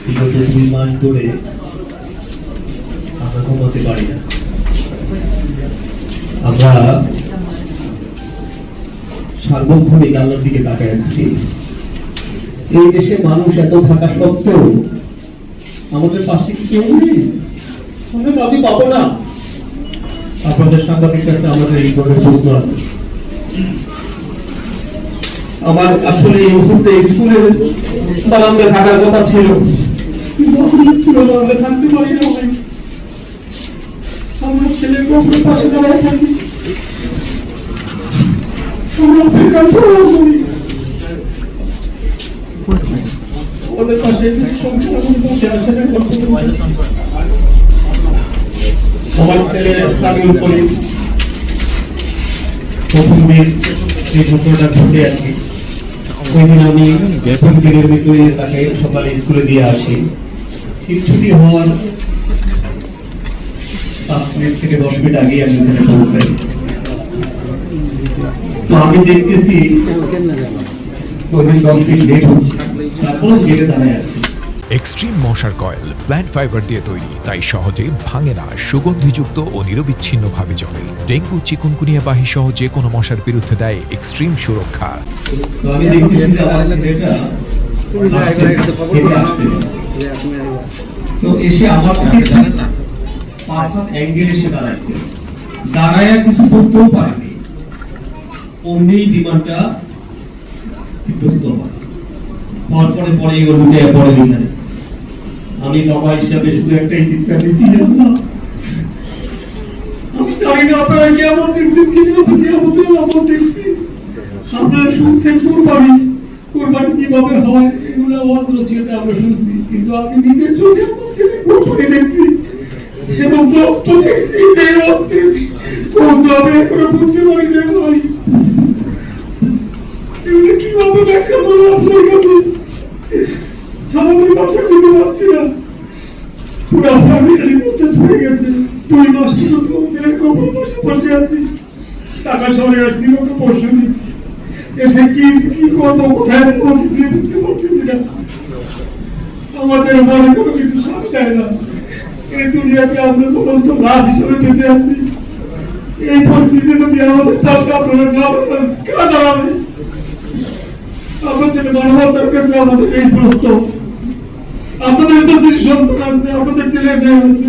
বিগত 2 মাস ধরে আমরা ঘুমাতে পারি না। আমরা সার্বক্ষণিক আল্লাহর দিকে তাকায় আছি। এই দেশে মানুষ এত থাকা সত্ত্বেও আমাদের পাশে কি কেউ নেই? আমরা ভাবি পাবো না। আপনাদের সাংবাদিক কাছে আমাদের এই ধরনের প্রশ্ন আছে। আমার আসলে এই মুহূর্তে স্কুলের বারান্দায় থাকার কথা ছিল, কিন্তু আমি স্কুলের বারান্দায় থাকতে পারি না। আমার ছেলের কখনো পাশে দাঁড়ায় থাকি, আমরা অপেক্ষার করি ওদের পাশে সংখ্যা বসে আসে না। আমার ছেলে সামিউল করিম প্রথম দিন এই ঘটনাটা ঘটে আছে, ওই দিন আমি দিনের ভিতরে তাকে সকালে স্কুলে দিয়ে আসি। ঠিক ছুটি হওয়ার 5 মিনিট থেকে 10 মিনিট আগে আমি ওখানে পৌঁছাই। তো আমি দেখতেছি ওই দিন 10 মিনিট লেট হচ্ছে, তারপরও গেটে দাঁড়ায় আছি। এক্সট্রিম মশার কয়েল প্ল্যান্ট ফাইবার দিয়ে তৈরি, তাই সহজে ভাঙে না, সুগন্ধিযুক্ত ও নিরবিচ্ছিন্নভাবে জ্বলে। ডেঙ্গু, চিকুনগুনিয়া বাহি সহ যে কোনো মশার বিরুদ্ধে দেয় এক্সট্রিম সুরক্ষা। তো আমি দেখতেছি যে আমার ছেলেটা তো এসে আমার ঠিক 5-7 অ্যাঙ্গেল এসে দাঁড়াইছে, দাঁড়ায় কিছু করতেও পারেনি, অমনি বিমানটা বিধ্বস্ত হয়। পরে ওর লুটে পড়ে বিছানে। আমি বাবা হিসাবে শুধু একটাই চিৎকার দিচ্ছি, আমি জানি না আপনারা কেমন দেখছেন কিনা, কেমন দেখছি। আপনারা শুনছেন কোরবানি কিভাবে হয়, এগুলো আওয়াজ রচিতে আমরা শুনছি, কিন্তু আমি নিজের চোখে আমার ছেলে কোরবানি দেখছি এবং রক্ত দেখছি, যে রক্তের কোন আমি এখনো বুঝতে পারি না ভাই। এগুলো কিভাবে ব্যাখ্যা করবো আপনার কাছে, আমাদের ভাষা খুঁজে পাচ্ছি না। পুরো ফ্যামিলিটা ডিসচার্জ হয়ে গেছে। 2 মাস পর্যন্ত ছেলের কবর পাশে বসে আছি। টাকা সরে আসছি গত পরশুদিন। এসে কি করবো, কোথায় যাবো কিছুই বুঝতে পারতেছি না। আমাদের মনে কোনো কিছু সাথ দেয় না। এই দুনিয়াতে আমরা চলন্ত লাশ হিসেবে বেঁচে আছি। এই পরিস্থিতি যদি আমাদের পাশে আপনারা না দাঁড়ান, কারা দাঁড়াবে? আপনাদের মানবতার কাছে আমাদের এই প্রশ্ন। আপনাদের তো যে সন্তান আছে, আপনাদের ছেলে মেয়ে আছে।